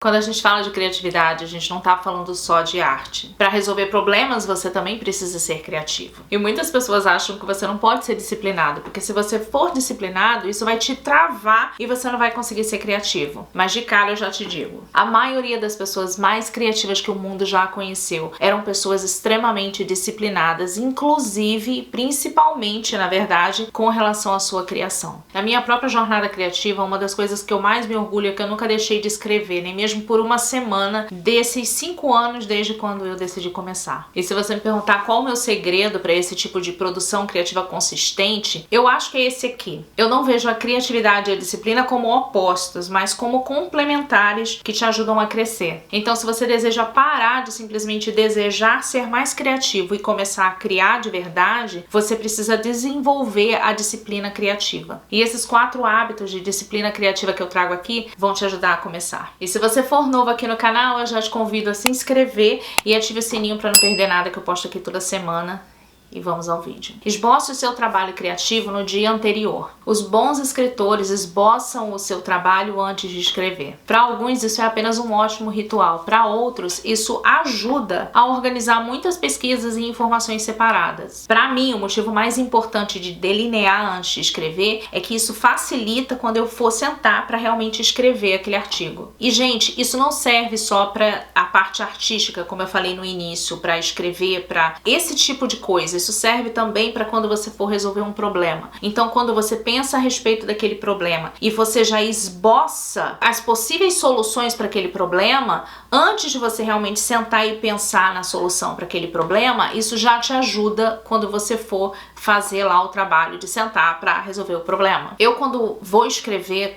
Quando a gente fala de criatividade, a gente não tá falando só de arte. Para resolver problemas, você também precisa ser criativo. E muitas pessoas acham que você não pode ser disciplinado, porque se você for disciplinado, isso vai te travar e você não vai conseguir ser criativo. Mas de cara eu já te digo, a maioria das pessoas mais criativas que o mundo já conheceu eram pessoas extremamente disciplinadas, inclusive, principalmente, na verdade, com relação à sua criação. Na minha própria jornada criativa, uma das coisas que eu mais me orgulho é que eu nunca deixei de escrever, nem mesmo por uma semana desses 5 anos desde quando eu decidi começar. E se você me perguntar qual o meu segredo para esse tipo de produção criativa consistente, eu acho que é esse aqui. Eu não vejo a criatividade e a disciplina como opostos, mas como complementares que te ajudam a crescer. Então, se você deseja parar de simplesmente desejar ser mais criativo e começar a criar de verdade, você precisa desenvolver a disciplina criativa. E esses 4 hábitos de disciplina criativa que eu trago aqui vão te ajudar a começar. E se você for novo aqui no canal, eu já te convido a se inscrever e ative o sininho para não perder nada que eu posto aqui toda semana. E vamos ao vídeo. Esboce o seu trabalho criativo no dia anterior. Os bons escritores esboçam o seu trabalho antes de escrever. Para alguns isso é apenas um ótimo ritual. Para outros isso ajuda a organizar muitas pesquisas e informações separadas. Para mim, o motivo mais importante de delinear antes de escrever é que isso facilita quando eu for sentar para realmente escrever aquele artigo. E gente, isso não serve só para a parte artística, como eu falei no início, para escrever, para esse tipo de coisa. Isso serve também para quando você for resolver um problema. Então, quando você pensa a respeito daquele problema e você já esboça as possíveis soluções para aquele problema, antes de você realmente sentar e pensar na solução para aquele problema, isso já te ajuda quando você for fazer lá o trabalho de sentar para resolver o problema. Eu, quando eu vou escrever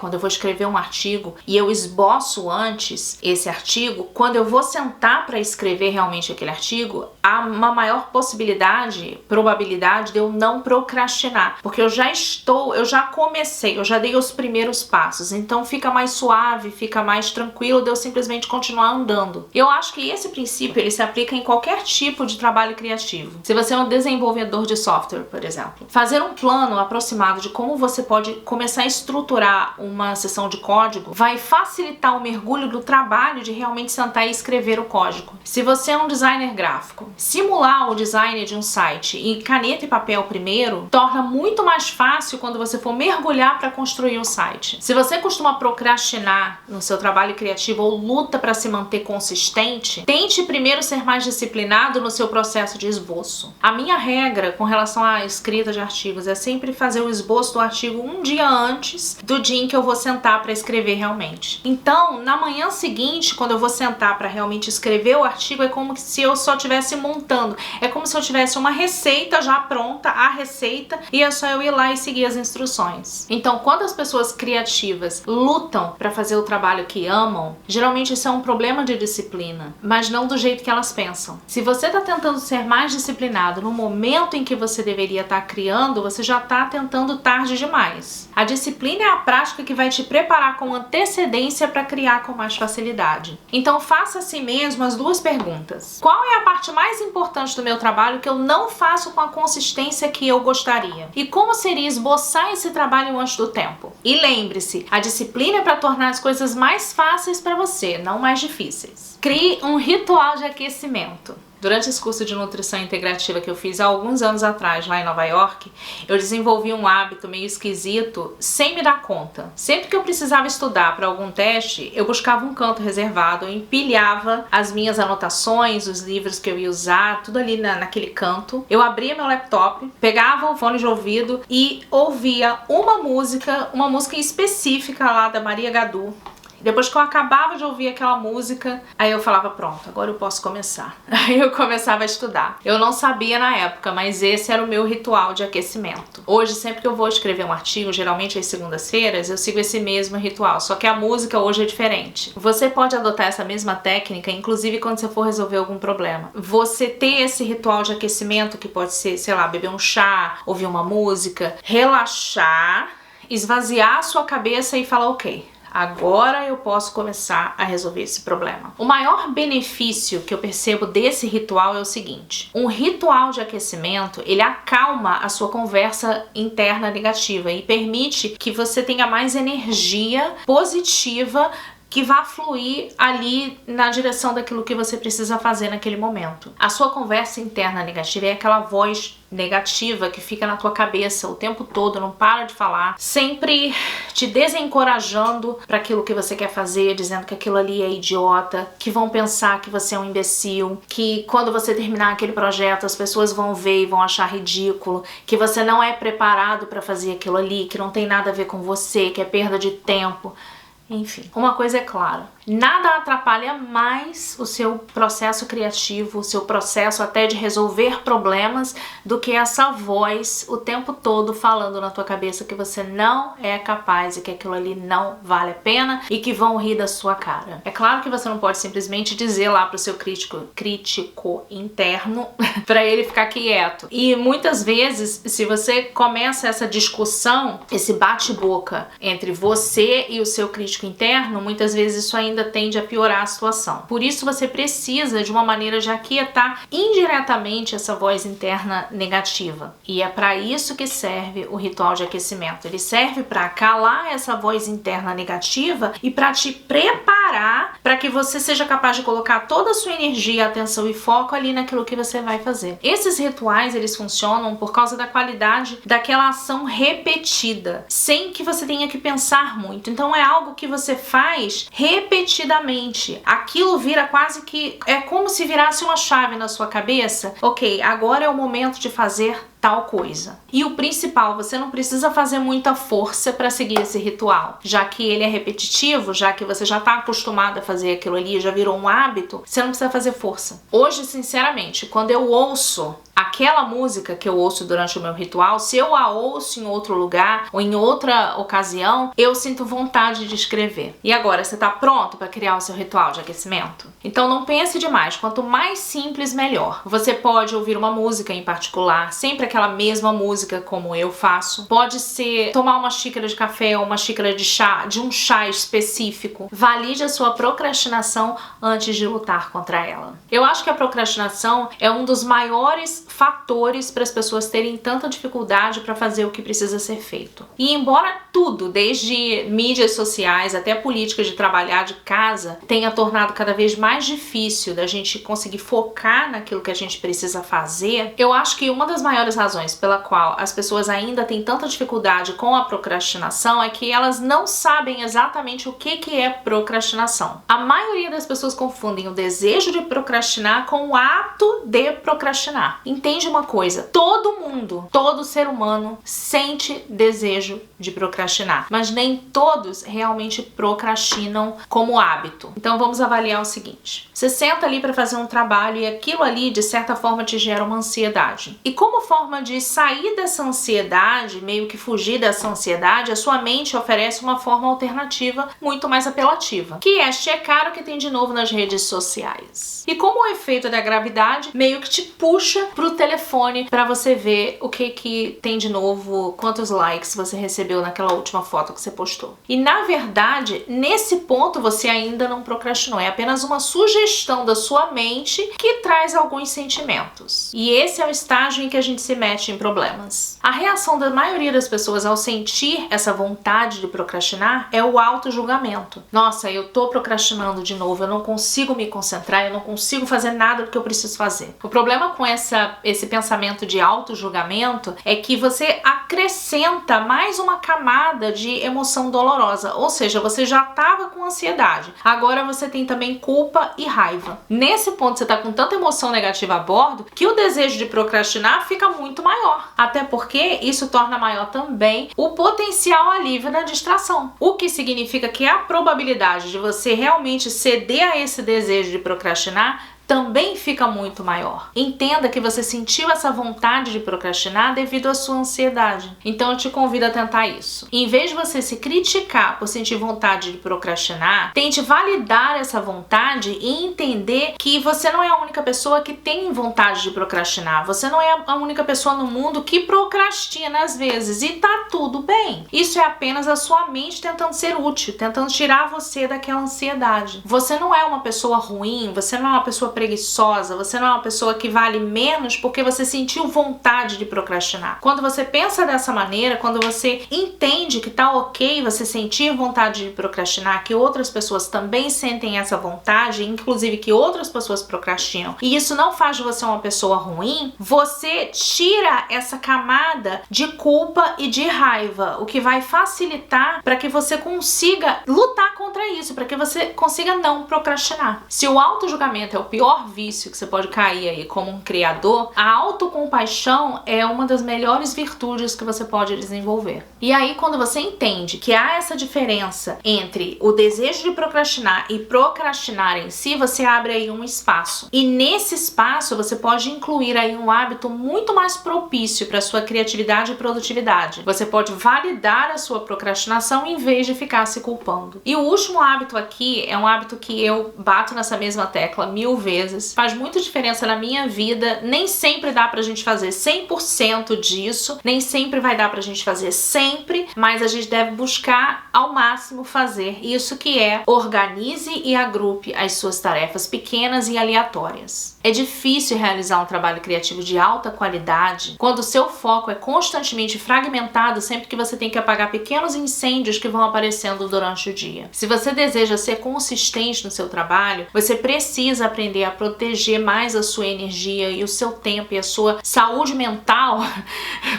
um artigo e eu esboço antes esse artigo, quando eu vou sentar para escrever realmente aquele artigo, há uma maior probabilidade de eu não procrastinar, porque eu já comecei, eu já dei os primeiros passos, então fica mais suave, fica mais tranquilo de eu simplesmente continuar andando. Eu acho que esse princípio ele se aplica em qualquer tipo de trabalho criativo. Se você é um desenvolvedor de software, por exemplo, fazer um plano aproximado de como você pode começar a estruturar uma seção de código vai facilitar o mergulho do trabalho de realmente sentar e escrever o código. Se você é um designer gráfico, simular o design de um site em caneta e papel primeiro torna muito mais fácil quando você for mergulhar para construir um site. Se você costuma procrastinar no seu trabalho criativo ou luta para se manter consistente, tente primeiro ser mais disciplinado no seu processo de esboço. A minha regra com relação à escrita de artigos é sempre fazer o esboço do artigo um dia antes do dia em que eu vou sentar para escrever realmente. Então, na manhã seguinte, quando eu vou sentar para realmente escrever o artigo, é como se eu só estivesse montando. É como se eu tivesse uma receita já pronta, a receita, e é só eu ir lá e seguir as instruções. Então, quando as pessoas criativas lutam para fazer o trabalho que amam, geralmente isso é um problema de disciplina, mas não do jeito que elas pensam. Se você está tentando ser mais disciplinado no momento em que você deveria estar criando, você já está tentando tarde demais. A disciplina é a prática que vai te preparar com antecedência para criar com mais facilidade. Então, faça a si mesmo as 2 perguntas. Qual é a parte mais importante do meu trabalho que eu não faço com a consistência que eu gostaria? E como seria esboçar esse trabalho antes do tempo? E lembre-se, a disciplina é para tornar as coisas mais fáceis para você, não mais difíceis. Crie um ritual de aquecimento. Durante esse curso de nutrição integrativa que eu fiz há alguns anos atrás lá em Nova York, eu desenvolvi um hábito meio esquisito sem me dar conta. Sempre que eu precisava estudar para algum teste, eu buscava um canto reservado, eu empilhava as minhas anotações, os livros que eu ia usar, tudo ali naquele canto. Eu abria meu laptop, pegava o fone de ouvido e ouvia uma música específica lá da Maria Gadu. Depois que eu acabava de ouvir aquela música, aí eu falava, pronto, agora eu posso começar. Aí eu começava a estudar. Eu não sabia na época, mas esse era o meu ritual de aquecimento. Hoje, sempre que eu vou escrever um artigo, geralmente às segundas-feiras, eu sigo esse mesmo ritual, só que a música hoje é diferente. Você pode adotar essa mesma técnica, inclusive quando você for resolver algum problema. Você ter esse ritual de aquecimento, que pode ser, sei lá, beber um chá, ouvir uma música, relaxar, esvaziar a sua cabeça e falar, ok, agora eu posso começar a resolver esse problema. O maior benefício que eu percebo desse ritual é o seguinte: um ritual de aquecimento, ele acalma a sua conversa interna negativa e permite que você tenha mais energia positiva que vá fluir ali na direção daquilo que você precisa fazer naquele momento. A sua conversa interna negativa é aquela voz negativa que fica na tua cabeça o tempo todo, não para de falar, sempre te desencorajando para aquilo que você quer fazer, dizendo que aquilo ali é idiota, que vão pensar que você é um imbecil, que quando você terminar aquele projeto as pessoas vão ver e vão achar ridículo, que você não é preparado para fazer aquilo ali, que não tem nada a ver com você, que é perda de tempo. Enfim, uma coisa é clara, nada atrapalha mais o seu processo criativo, o seu processo até de resolver problemas, do que essa voz o tempo todo falando na tua cabeça que você não é capaz e que aquilo ali não vale a pena e que vão rir da sua cara. É claro que você não pode simplesmente dizer lá pro seu crítico interno para ele ficar quieto. E muitas vezes, se você começa essa discussão, esse bate-boca entre você e o seu crítico interno, muitas vezes isso ainda tende a piorar a situação. Por isso você precisa de uma maneira de aquietar indiretamente essa voz interna negativa. E é para isso que serve o ritual de aquecimento. Ele serve para calar essa voz interna negativa e para te preparar para que você seja capaz de colocar toda a sua energia, atenção e foco ali naquilo que você vai fazer. Esses rituais, eles funcionam por causa da qualidade daquela ação repetida, sem que você tenha que pensar muito. Então é algo que você faz repetidamente. Aquilo vira quase que... é como se virasse uma chave na sua cabeça. Ok, agora é o momento de fazer tal coisa. E o principal, você não precisa fazer muita força para seguir esse ritual, já que ele é repetitivo, já que você já está acostumado a fazer aquilo ali, já virou um hábito, você não precisa fazer força. Hoje, sinceramente, quando eu ouço aquela música que eu ouço durante o meu ritual, se eu a ouço em outro lugar ou em outra ocasião, eu sinto vontade de escrever. E agora, você está pronto para criar o seu ritual de aquecimento? Então não pense demais, quanto mais simples, melhor. Você pode ouvir uma música em particular, sempre aquela mesma música como eu faço. Pode ser tomar uma xícara de café ou uma xícara de chá, de um chá específico. Valide a sua procrastinação antes de lutar contra ela. Eu acho que a procrastinação é um dos maiores fatores para as pessoas terem tanta dificuldade para fazer o que precisa ser feito. E embora tudo, desde mídias sociais até a política de trabalhar de casa, tenha tornado cada vez mais difícil da gente conseguir focar naquilo que a gente precisa fazer, eu acho que uma das maiores razões pela qual as pessoas ainda têm tanta dificuldade com a procrastinação é que elas não sabem exatamente o que é procrastinação. A maioria das pessoas confundem o desejo de procrastinar com o ato de procrastinar. Entende uma coisa? Todo mundo, todo ser humano sente desejo de procrastinar, mas nem todos realmente procrastinam como hábito. Então vamos avaliar o seguinte: você senta ali para fazer um trabalho e aquilo ali de certa forma te gera uma ansiedade. E como forma de sair dessa ansiedade, meio que fugir dessa ansiedade, a sua mente oferece uma forma alternativa muito mais apelativa, que é checar o que tem de novo nas redes sociais. E como o efeito da gravidade meio que te puxa pro telefone para você ver o que tem de novo, quantos likes você recebeu naquela última foto que você postou. E na verdade, nesse ponto você ainda não procrastinou, é apenas uma sugestão da sua mente que traz alguns sentimentos. E esse é o estágio em que a gente se mete em problemas. A reação da maioria das pessoas ao sentir essa vontade de procrastinar é o auto-julgamento. Nossa, eu tô procrastinando de novo, eu não consigo me concentrar, eu não consigo fazer nada do que eu preciso fazer. O problema com esse pensamento de auto-julgamento é que você acrescenta mais uma camada de emoção dolorosa, ou seja, você já estava com ansiedade, agora você tem também culpa e raiva. Nesse ponto você está com tanta emoção negativa a bordo que o desejo de procrastinar fica muito maior, até porque isso torna maior também o potencial alívio na distração, o que significa que a probabilidade de você realmente ceder a esse desejo de procrastinar também fica muito maior. Entenda que você sentiu essa vontade de procrastinar devido à sua ansiedade. Então eu te convido a tentar isso. Em vez de você se criticar por sentir vontade de procrastinar, tente validar essa vontade e entender que você não é a única pessoa que tem vontade de procrastinar. Você não é a única pessoa no mundo que procrastina às vezes e tá tudo bem. Isso é apenas a sua mente tentando ser útil, tentando tirar você daquela ansiedade. Você não é uma pessoa ruim, você não é uma pessoa preguiçosa, você não é uma pessoa que vale menos porque você sentiu vontade de procrastinar. Quando você pensa dessa maneira, quando você entende que tá ok você sentir vontade de procrastinar, que outras pessoas também sentem essa vontade, inclusive que outras pessoas procrastinam, e isso não faz de você uma pessoa ruim, você tira essa camada de culpa e de raiva, o que vai facilitar para que você consiga lutar contra isso, para que você consiga não procrastinar. Se o auto-julgamento é o pior vício que você pode cair aí como um criador, a autocompaixão é uma das melhores virtudes que você pode desenvolver. E aí, quando você entende que há essa diferença entre o desejo de procrastinar e procrastinar em si, você abre aí um espaço. E nesse espaço você pode incluir aí um hábito muito mais propício para sua criatividade e produtividade. Você pode validar a sua procrastinação em vez de ficar se culpando. E o último hábito aqui é um hábito que eu bato nessa mesma tecla 1000 vezes. Faz muita diferença na minha vida. Nem sempre dá pra gente fazer 100% disso, nem sempre vai dar pra gente fazer sempre, mas a gente deve buscar ao máximo fazer isso, que é organize e agrupe as suas tarefas pequenas e aleatórias. É difícil realizar um trabalho criativo de alta qualidade quando o seu foco é constantemente fragmentado sempre que você tem que apagar pequenos incêndios que vão aparecendo durante o dia. Se você deseja ser consistente no seu trabalho, você precisa aprender a proteger mais a sua energia e o seu tempo e a sua saúde mental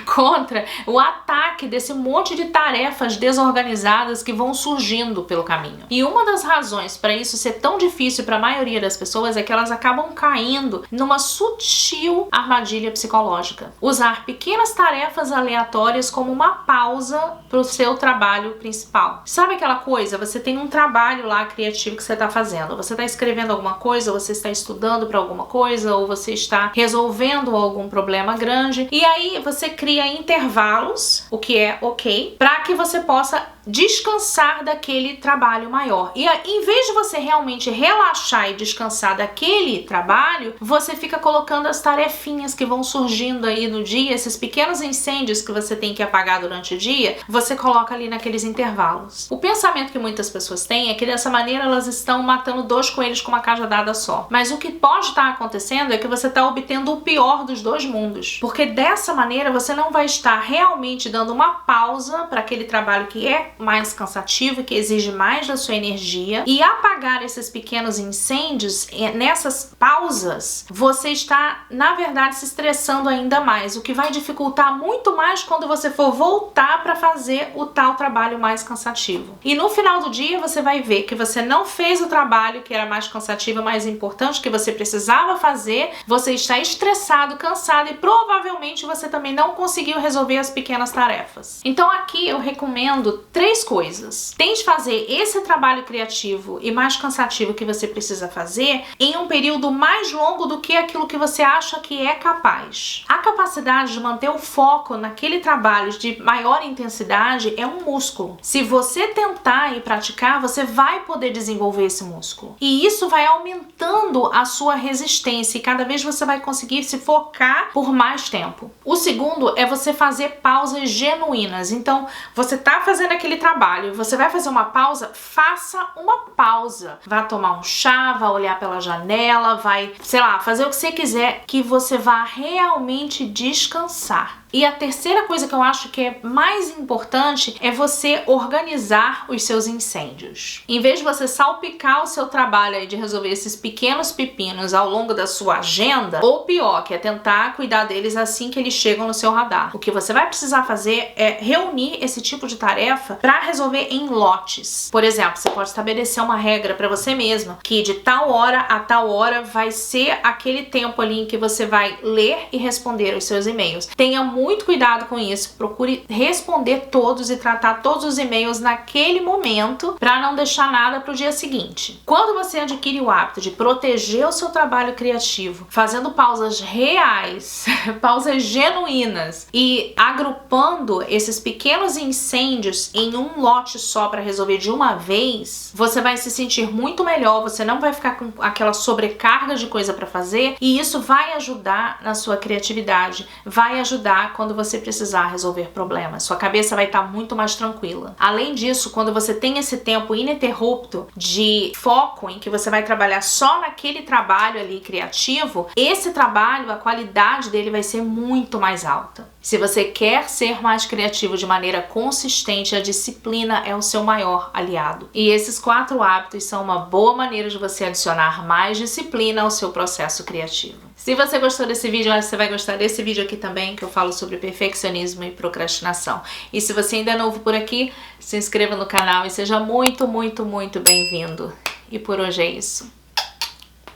contra o ataque desse monte de tarefas desorganizadas que vão surgindo pelo caminho. E uma das razões para isso ser tão difícil para a maioria das pessoas é que elas acabam caindo numa sutil armadilha psicológica. Usar pequenas tarefas aleatórias como uma pausa para o seu trabalho principal. Sabe aquela coisa? Você tem um trabalho lá criativo que você está fazendo. Você está escrevendo alguma coisa, ou você está estudando para alguma coisa, ou você está resolvendo algum problema grande. E aí você cria intervalos, o que é ok, para que você possa descansar daquele trabalho maior. E em vez de você realmente relaxar e descansar daquele trabalho, você fica colocando as tarefinhas que vão surgindo aí no dia, esses pequenos incêndios que você tem que apagar durante o dia, você coloca ali naqueles intervalos. O pensamento que muitas pessoas têm é que dessa maneira elas estão matando 2 coelhos com uma cajadada só. Mas o que pode estar acontecendo é que você está obtendo o pior dos 2 mundos. Porque dessa maneira você não vai estar realmente dando uma pausa para aquele trabalho que é mais cansativo, que exige mais da sua energia, e apagar esses pequenos incêndios. Nessas pausas você está, na verdade, se estressando ainda mais, o que vai dificultar muito mais quando você for voltar para fazer o tal trabalho mais cansativo. E no final do dia você vai ver que você não fez o trabalho que era mais cansativo, mais importante, que você precisava fazer, você está estressado, cansado e provavelmente você também não conseguiu resolver as pequenas tarefas. Então aqui eu recomendo 3 coisas. Tente fazer esse trabalho criativo e mais cansativo que você precisa fazer em um período mais longo do que aquilo que você acha que é capaz. A capacidade de manter o foco naquele trabalho de maior intensidade é um músculo. Se você tentar e praticar, você vai poder desenvolver esse músculo. E isso vai aumentando a sua resistência e cada vez você vai conseguir se focar por mais tempo. O segundo é você fazer pausas genuínas. Então, você tá fazendo aquele trabalho, você vai fazer uma pausa, faça uma pausa. Vá tomar um chá, vá olhar pela janela, vai, sei lá, fazer o que você quiser, que você vá realmente descansar. E a terceira coisa que eu acho que é mais importante é você organizar os seus incêndios. Em vez de você salpicar o seu trabalho aí de resolver esses pequenos pepinos ao longo da sua agenda, ou pior, que é tentar cuidar deles assim que eles chegam no seu radar. O que você vai precisar fazer é reunir esse tipo de tarefa para resolver em lotes. Por exemplo, você pode estabelecer uma regra para você mesma, que de tal hora a tal hora vai ser aquele tempo ali em que você vai ler e responder os seus e-mails. Tenha muito cuidado com isso, procure responder todos e tratar todos os e-mails naquele momento para não deixar nada para o dia seguinte. Quando você adquire o hábito de proteger o seu trabalho criativo, fazendo pausas reais, pausas genuínas e agrupando esses pequenos incêndios em um lote só para resolver de uma vez, você vai se sentir muito melhor, você não vai ficar com aquela sobrecarga de coisa para fazer e isso vai ajudar na sua criatividade, vai ajudar ajudar quando você precisar resolver problemas. Sua cabeça vai estar muito mais tranquila. Além disso, quando você tem esse tempo ininterrupto de foco em que você vai trabalhar só naquele trabalho ali criativo, esse trabalho, a qualidade dele vai ser muito mais alta. Se você quer ser mais criativo de maneira consistente, a disciplina é o seu maior aliado. E esses 4 hábitos são uma boa maneira de você adicionar mais disciplina ao seu processo criativo. Se você gostou desse vídeo, eu acho que você vai gostar desse vídeo aqui também, que eu falo sobre perfeccionismo e procrastinação. E se você ainda é novo por aqui, se inscreva no canal e seja muito, muito, muito bem-vindo. E por hoje é isso.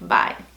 Bye!